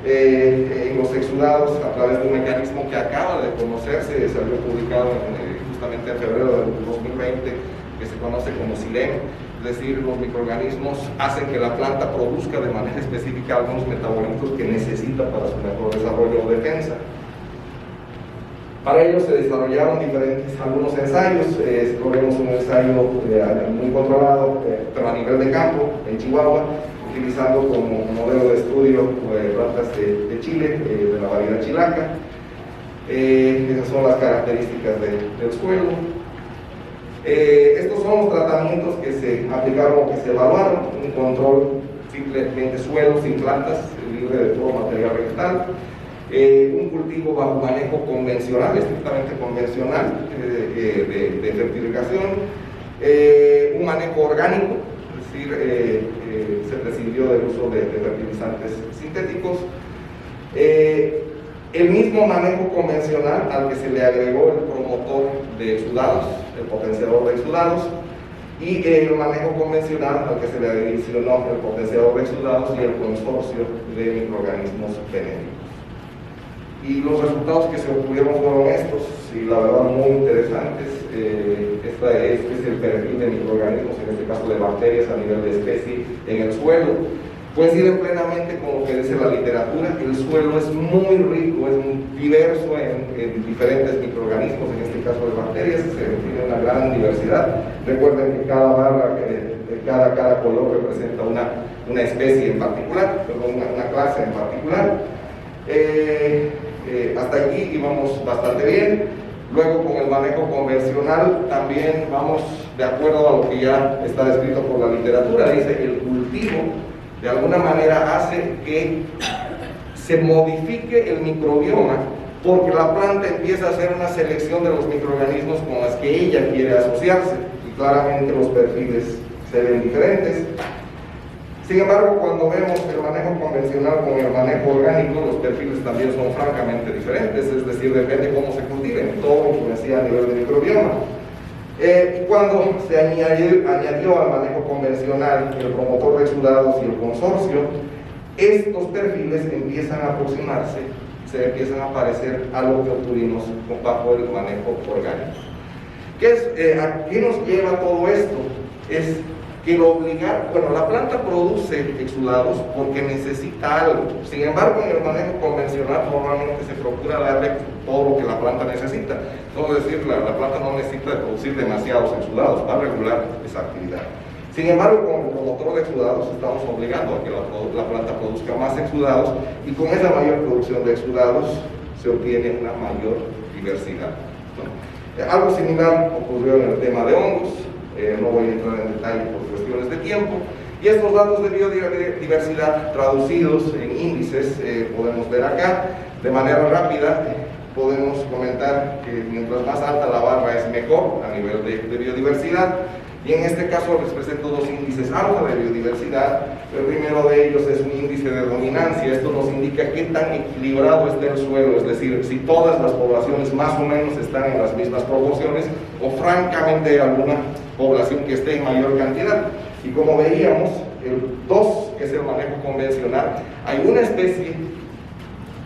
Speaker 1: en los exudados a través de un mecanismo que acaba de conocerse, salió publicado justamente en febrero del 2020, que se conoce como SILEM. Es decir, los microorganismos hacen que la planta produzca de manera específica algunos metabolitos que necesita para su mejor desarrollo o defensa. Para ello se desarrollaron algunos ensayos. Corremos un ensayo muy controlado, pero a nivel de campo, en Chihuahua, utilizando como modelo de estudio plantas de Chile, de la variedad chilaca. Esas son las características del suelo. Estos son los tratamientos que se aplicaron o que se evaluaron: un control simplemente suelo, sin plantas, libre de todo material vegetal. Un cultivo bajo manejo convencional, estrictamente convencional, de fertilización, un manejo orgánico, es decir, se prescindió del uso de fertilizantes sintéticos, el mismo manejo convencional al que se le agregó el promotor de exudados, el potenciador de exudados, y el manejo convencional al que se le adicionó el potenciador de exudados y el consorcio de microorganismos benéficos. Y los resultados que se obtuvieron fueron estos, y la verdad muy interesantes. Este es el perfil de microorganismos, en este caso de bacterias a nivel de especie en el suelo. Coincide plenamente con lo que dice la literatura. El suelo es muy rico, es muy diverso en diferentes microorganismos, en este caso de bacterias, tiene una gran diversidad. Recuerden que cada barra, cada color representa una especie en particular, una clase en particular. Hasta aquí íbamos bastante bien. Luego, con el manejo convencional también vamos de acuerdo a lo que ya está descrito por la literatura. Dice el cultivo de alguna manera hace que se modifique el microbioma, porque la planta empieza a hacer una selección de los microorganismos con los que ella quiere asociarse, y claramente los perfiles se ven diferentes. Sin embargo, cuando vemos el manejo convencional con el manejo orgánico, los perfiles también son francamente diferentes, es decir, depende de cómo se cultiven, todo influencia a nivel de microbioma. Cuando se añadió al manejo convencional el promotor de exudados y el consorcio, estos perfiles empiezan a aproximarse, se empiezan a parecer a lo que obtuvimos bajo el manejo orgánico. ¿A qué nos lleva todo esto? Es que la planta produce exudados porque necesita algo. Sin embargo, en el manejo convencional normalmente se procura darle todo lo que la planta necesita. Es decir, la planta no necesita producir demasiados exudados, va a regular esa actividad. Sin embargo, con el promotor de exudados estamos obligando a que la planta produzca más exudados, y con esa mayor producción de exudados se obtiene una mayor diversidad, ¿no? Algo similar ocurrió en el tema de hongos. No voy a entrar en detalle por cuestiones de tiempo. Y estos datos de biodiversidad traducidos en índices podemos ver acá. De manera rápida podemos comentar que mientras más alta la barra es mejor a nivel de biodiversidad. Y en este caso les presento dos índices alfa de biodiversidad. El primero de ellos es un índice de dominancia. Esto nos indica qué tan equilibrado está el suelo, es decir, si todas las poblaciones más o menos están en las mismas proporciones, o francamente hay alguna población que esté en mayor cantidad. Y como veíamos, el 2, que es el manejo convencional, hay una especie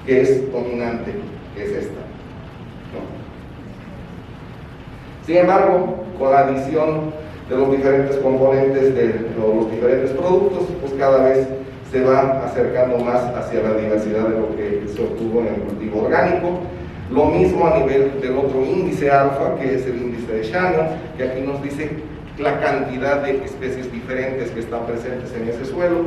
Speaker 1: que es dominante, que es esta, ¿no? Sin embargo, con la adición de los diferentes componentes de los diferentes productos, pues cada vez se va acercando más hacia la diversidad de lo que se obtuvo en el cultivo orgánico. Lo mismo a nivel del otro índice alfa, que es el índice de Shannon, que aquí nos dice la cantidad de especies diferentes que están presentes en ese suelo.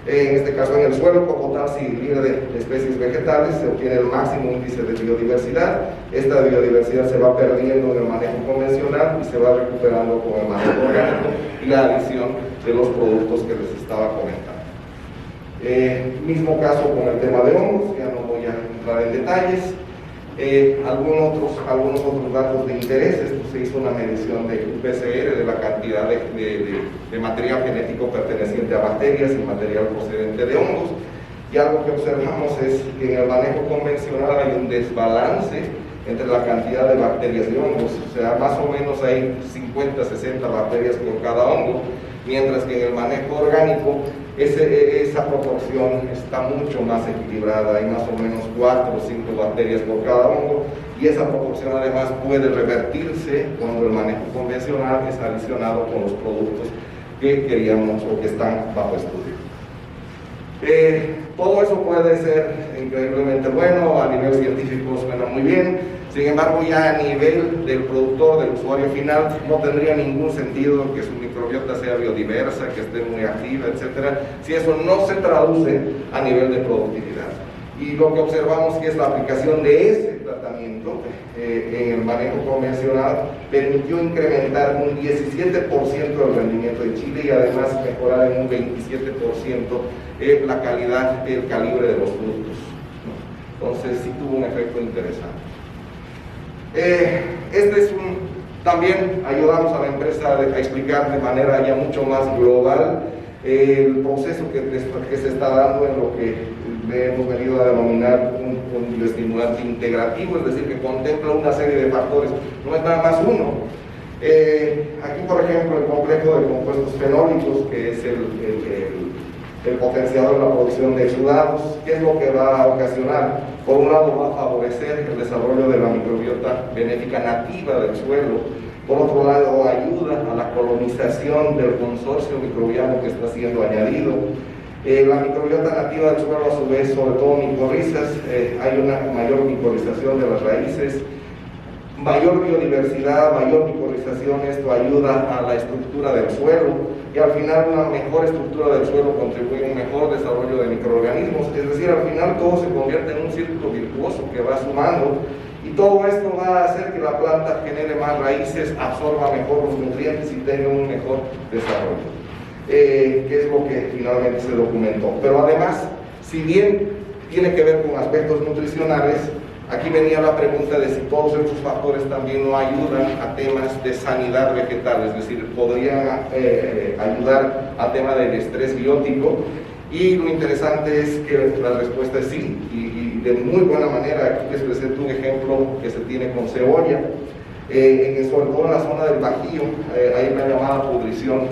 Speaker 1: En este caso, en el suelo como tal, si libre de especies vegetales, se obtiene el máximo índice de biodiversidad. Esta biodiversidad se va perdiendo en el manejo convencional y se va recuperando con el manejo orgánico y la adición de los productos que les estaba comentando. Mismo caso con el tema de hongos, ya no voy a entrar en detalles. Algunos otros datos de interés. Esto se hizo una medición de UPCR de la cantidad de material genético perteneciente a bacterias y material procedente de hongos, y algo que observamos es que en el manejo convencional hay un desbalance entre la cantidad de bacterias y hongos, o sea, más o menos hay 50, 60 bacterias por cada hongo, mientras que en el manejo orgánico esa proporción está mucho más equilibrada, hay más o menos 4 o 5 bacterias por cada hongo, y esa proporción además puede revertirse cuando el manejo convencional es adicionado con los productos que queríamos o que están bajo estudio. Todo eso puede ser increíblemente bueno, a nivel científico suena muy bien. Sin embargo, ya a nivel del productor, del usuario final, no tendría ningún sentido que su microbiota sea biodiversa, que esté muy activa, etc., si eso no se traduce a nivel de productividad. Y lo que observamos que es la aplicación de ese tratamiento en el manejo convencional permitió incrementar un 17% el rendimiento en Chile y además mejorar en un 27% la calidad, el calibre de los frutos, ¿no? Entonces sí tuvo un efecto interesante. También ayudamos a la empresa a explicar de manera ya mucho más global el proceso que se está dando en lo que hemos venido a denominar un bioestimulante integrativo, es decir, que contempla una serie de factores, no es nada más uno. Aquí, por ejemplo, el complejo de compuestos fenólicos, que es el potenciador de la producción de exudados. ¿Qué es lo que va a ocasionar? Por un lado, va a favorecer el desarrollo de la microbiota benéfica nativa del suelo. Por otro lado, ayuda a la colonización del consorcio microbiano que está siendo añadido. La microbiota nativa del suelo, a su vez, sobre todo micorrizas, hay una mayor micorización de las raíces, mayor biodiversidad, mayor micorización. Esto ayuda a la estructura del suelo y al final una mejor estructura del suelo contribuye a un mejor desarrollo de microorganismos. Es decir, al final todo se convierte en un círculo virtuoso que va sumando, y todo esto va a hacer que la planta genere más raíces, absorba mejor los nutrientes y tenga un mejor desarrollo, que es lo que finalmente se documentó. Pero además, si bien tiene que ver con aspectos nutricionales, aquí venía la pregunta de si todos estos factores también no ayudan a temas de sanidad vegetal, es decir, podrían ayudar al tema del estrés biótico, y lo interesante es que la respuesta es sí, y de muy buena manera. Aquí les presento un ejemplo que se tiene con cebolla, sobre todo en la zona del Bajío. Hay una llamada pudrición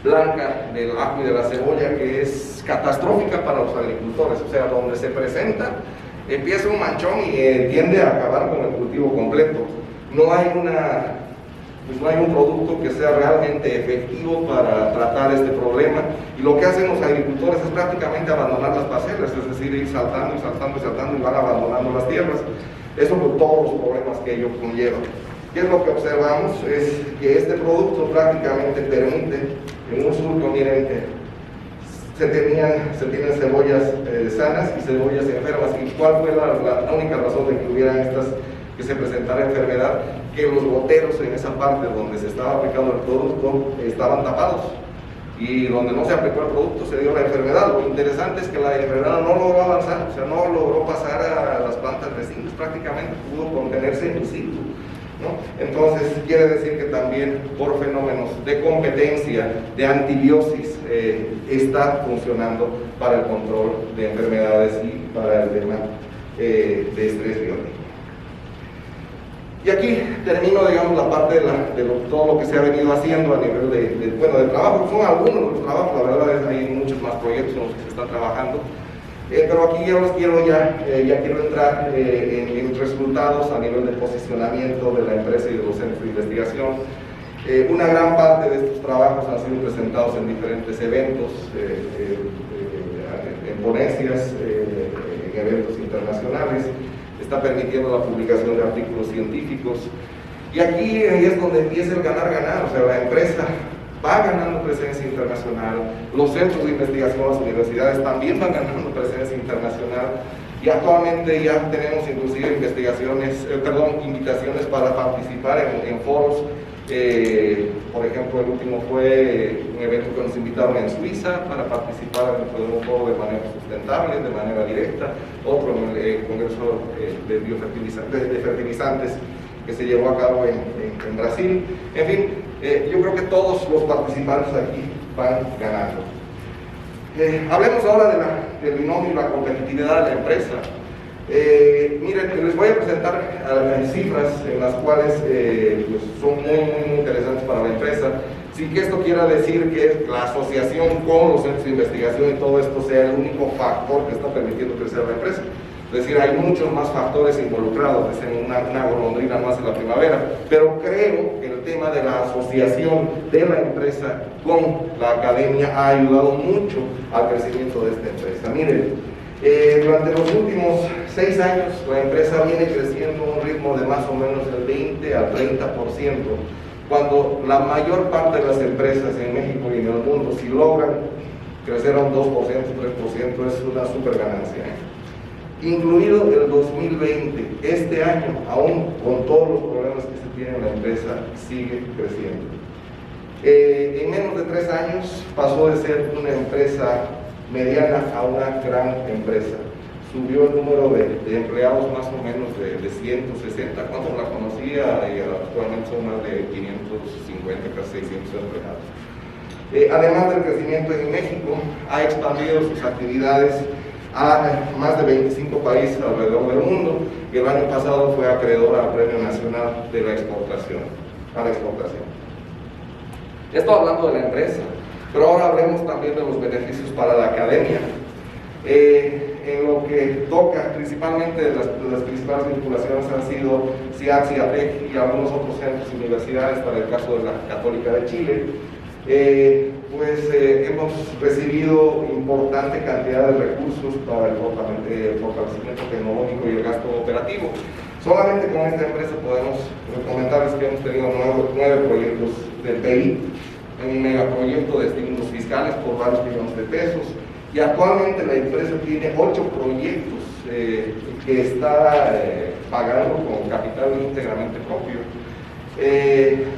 Speaker 1: blanca del ajo y de la cebolla que es catastrófica para los agricultores, o sea, donde se presenta empieza un manchón y tiende a acabar con el cultivo completo. No hay un producto que sea realmente efectivo para tratar este problema, y lo que hacen los agricultores es prácticamente abandonar las parcelas, es decir, ir saltando y saltando y saltando, y van abandonando las tierras. Eso por todos los problemas que ello conlleva. ¿Qué es lo que observamos? Es que este producto prácticamente permite, en un surco, miren, se tienen cebollas sanas y cebollas enfermas. ¿Y cuál fue la única razón de que hubieran que se presentara enfermedad? Que los goteros en esa parte donde se estaba aplicando el producto estaban tapados, y donde no se aplicó el producto se dio la enfermedad. Lo interesante es que la enfermedad no logró avanzar, o sea, no logró pasar a las plantas vecinas, prácticamente pudo contenerse in situ, ¿no? Entonces quiere decir que también por fenómenos de competencia, de antibiosis, está funcionando para el control de enfermedades y para el tema de estrés biótico. Y aquí termino, digamos, la parte de todo lo que se ha venido haciendo a nivel de trabajo. Son algunos de los trabajos, la verdad es que hay muchos más proyectos en los que se están trabajando. Pero aquí quiero entrar en resultados a nivel de posicionamiento de la empresa y de los centros de investigación. Una gran parte de estos trabajos han sido presentados en diferentes eventos, en ponencias, en eventos internacionales. Está permitiendo la publicación de artículos científicos, y aquí es donde empieza el ganar-ganar. O sea, la empresa va ganando presencia internacional, los centros de investigación, las universidades también van ganando presencia internacional, y actualmente ya tenemos inclusive invitaciones para participar en foros. Por ejemplo, el último fue un evento que nos invitaron en Suiza para participar dentro de un foro de manejo sustentable, de manera directa, otro en el Congreso de Fertilizantes que se llevó a cabo en Brasil. En fin, yo creo que todos los participantes aquí van ganando. Hablemos ahora del binomio y la competitividad de la empresa. Miren, les voy a presentar cifras en las cuales pues son muy interesantes para la empresa, sin que esto quiera decir que la asociación con los centros de investigación y todo esto sea el único factor que está permitiendo crecer la empresa. Es decir, hay muchos más factores involucrados, es una golondrina más en la primavera, pero creo que el tema de la asociación de la empresa con la academia ha ayudado mucho al crecimiento de esta empresa. Miren, durante los últimos 6 años la empresa viene creciendo a un ritmo de más o menos del 20 al 30%, cuando la mayor parte de las empresas en México y en el mundo, si logran crecer a un 2%, 3%, es una super ganancia. Incluido el 2020, este año, aún con todos los problemas que se tienen en la empresa, sigue creciendo. En menos de 3 años pasó de ser una empresa mediana a una gran empresa. Subió el número de empleados más o menos de 160 cuando la conocía, y actualmente son más de 550, casi 600 empleados. Además del crecimiento en México, ha expandido sus actividades a más de 25 países alrededor del mundo, y el año pasado fue acreedora al Premio Nacional de la Exportación. a la exportación. Esto hablando de la empresa, pero ahora hablemos también de los beneficios para la academia. En lo que toca, principalmente las principales vinculaciones han sido CIAT, CIATEC y algunos otros centros y universidades, para el caso de la Católica de Chile. Hemos recibido importante cantidad de recursos para el fortalecimiento tecnológico y el gasto operativo. Solamente con esta empresa podemos comentarles que hemos tenido 9 proyectos del PI, un megaproyecto de estímulos fiscales por varios millones de pesos, y actualmente la empresa tiene 8 proyectos que está pagando con capital íntegramente propio.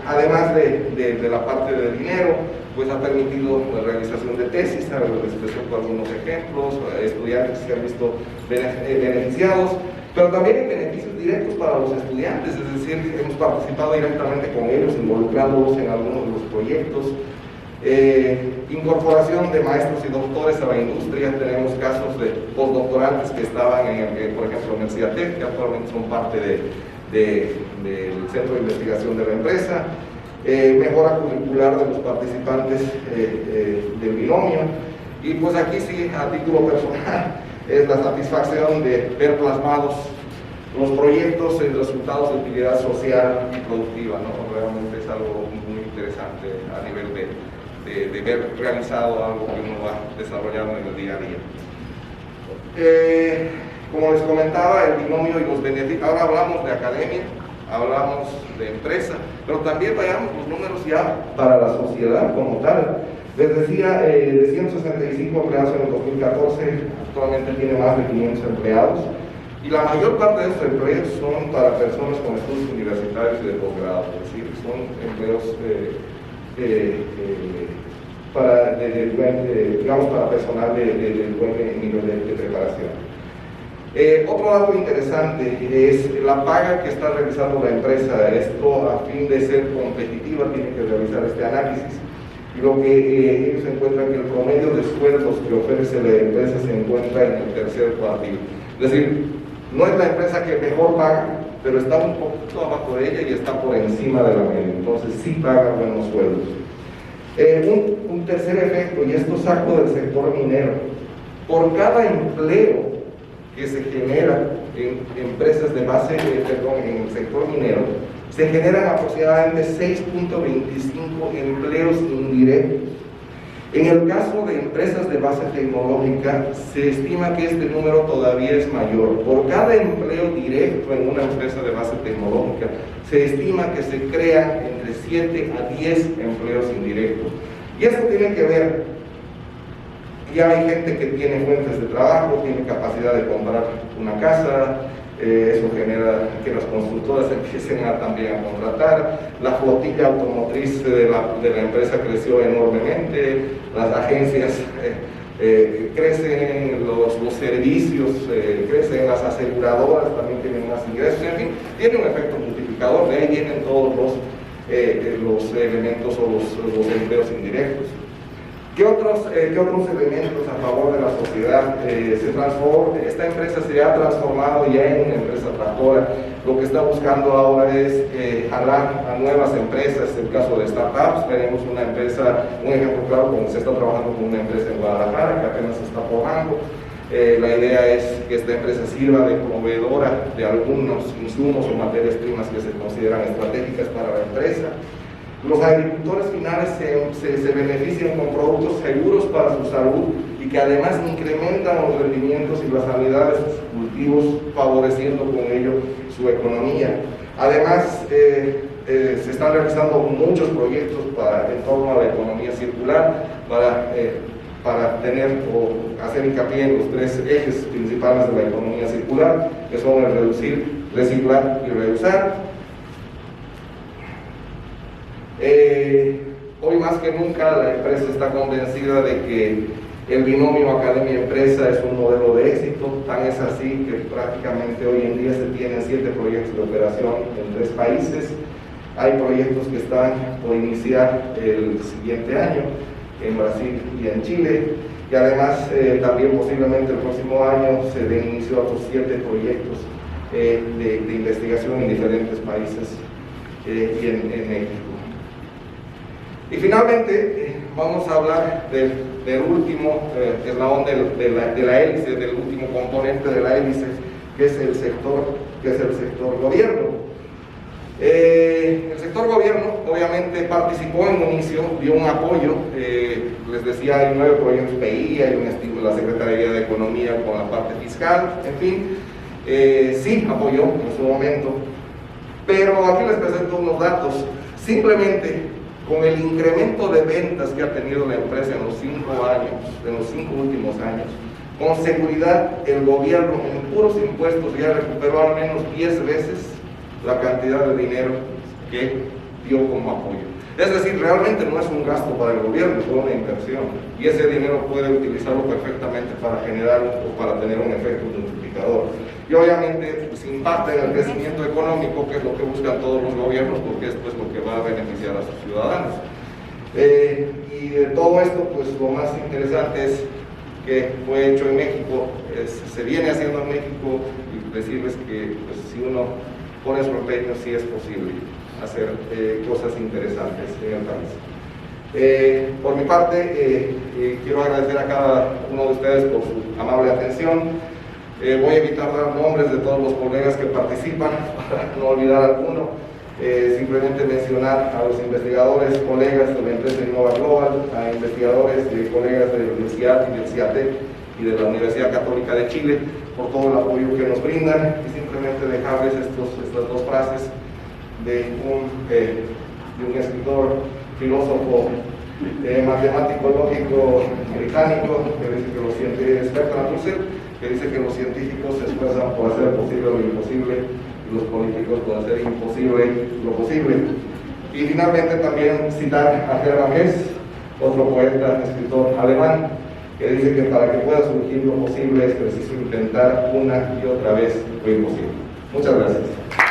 Speaker 1: Además de la parte del dinero, pues ha permitido la realización de tesis, les presento algunos ejemplos, estudiantes que se han visto beneficiados, pero también hay beneficios directos para los estudiantes, es decir, hemos participado directamente con ellos, involucrándolos en algunos de los proyectos. Incorporación de maestros y doctores a la industria, tenemos casos de postdoctorantes que estaban por ejemplo, en el CIATEC, que actualmente son parte del centro de investigación de la empresa. Mejora curricular de los participantes del binomio, y pues aquí sí, a título personal, es la satisfacción de ver plasmados los proyectos en resultados de utilidad social y productiva, ¿no? Realmente es algo muy interesante a nivel de ver realizado algo que uno va desarrollando en el día a día. Como les comentaba, el binomio y los beneficios. Ahora hablamos de academia, hablamos de empresa, pero también veamos los números ya para la sociedad como tal. Les decía, de 165 empleados en el 2014, actualmente tiene más de 500 empleados, y la mayor parte de estos empleos son para personas con estudios universitarios y de posgrado, es decir, son empleos para personal de buen nivel de preparación. Otro dato interesante es la paga que está realizando la empresa. Esto, a fin de ser competitiva, tiene que realizar este análisis, y lo que ellos encuentran que el promedio de sueldos que ofrece la empresa se encuentra en el tercer cuartil. Es decir, no es la empresa que mejor paga, pero está un poquito abajo de ella y está por encima de la media, entonces sí paga buenos sueldos. Un tercer efecto, y esto saco del sector minero: por cada empleo que se genera en empresas de base, en el sector minero, se generan aproximadamente 6.25 empleos indirectos. En el caso de empresas de base tecnológica, se estima que este número todavía es mayor. Por cada empleo directo en una empresa de base tecnológica, se estima que se crean entre 7 a 10 empleos indirectos. Y eso tiene que ver, ya hay gente que tiene fuentes de trabajo, tiene capacidad de comprar una casa, eso genera que las constructoras empiecen también a contratar, la flotilla automotriz de la empresa creció enormemente, las agencias crecen, los servicios crecen, las aseguradoras también tienen más ingresos, en fin, tiene un efecto multiplicador. De ahí vienen todos los elementos o los empleos indirectos. ¿Qué otros elementos a favor de la sociedad? Esta empresa se ha transformado ya en una empresa tractora. Lo que está buscando ahora es jalar a nuevas empresas. En el caso de startups, tenemos una empresa, un ejemplo claro, como se está trabajando con una empresa en Guadalajara que apenas se está formando. La idea es que esta empresa sirva de proveedora de algunos insumos o materias primas que se consideran estratégicas para la empresa. Los agricultores finales se benefician con productos seguros para su salud y que además incrementan los rendimientos y la sanidad de sus cultivos, favoreciendo con ello su economía. Además, se están realizando muchos proyectos en torno a la economía circular para tener o hacer hincapié en los 3 ejes principales de la economía circular, que son el reducir, reciclar y reusar. Hoy más que nunca la empresa está convencida de que el binomio academia-empresa es un modelo de éxito. Tan es así que prácticamente hoy en día se tienen 7 proyectos de operación en 3 países. Hay proyectos que están por iniciar el siguiente año en Brasil y en Chile, y además también posiblemente el próximo año se den inicio a otros 7 proyectos de investigación en diferentes países y en México. Y finalmente vamos a hablar del último eslabón de la hélice, del último componente de la hélice, que es el sector gobierno. El sector gobierno obviamente participó en un inicio, dio un apoyo, les decía, hay 9 proyectos PI, hay un estímulo de la Secretaría de Economía con la parte fiscal, en fin, sí apoyó en su momento, pero aquí les presento unos datos. Simplemente con el incremento de ventas que ha tenido la empresa en los 5 últimos años, con seguridad el gobierno en puros impuestos ya recuperó al menos 10 veces la cantidad de dinero que dio como apoyo. Es decir, realmente no es un gasto para el gobierno, es una inversión, y ese dinero puede utilizarlo perfectamente para generar o para tener un efecto multiplicador. Y obviamente pues, impacta en el crecimiento económico, que es lo que buscan todos los gobiernos, porque esto es lo que va a beneficiar a sus ciudadanos. Y de todo esto, pues lo más interesante es que fue hecho en México, se viene haciendo en México, y decirles que pues, si uno pone su empeño, sí es posible hacer cosas interesantes en el país. Por mi parte, quiero agradecer a cada uno de ustedes por su amable atención. Voy a evitar dar nombres de todos los colegas que participan para no olvidar alguno. Simplemente mencionar a los investigadores, colegas de la empresa Innova Global, a investigadores, colegas de la Universidad y del CIATEC y de la Universidad Católica de Chile por todo el apoyo que nos brindan, y simplemente dejarles estas dos frases de un escritor, filósofo, matemático lógico británico, que dice que los científicos, Bertrand Russell, que dice que los científicos se esfuerzan por hacer posible lo imposible y los políticos por hacer imposible lo posible. Y finalmente también citar a Hermann Hesse, otro poeta, escritor alemán, que dice que para que pueda surgir lo posible es preciso intentar una y otra vez lo imposible. Muchas gracias.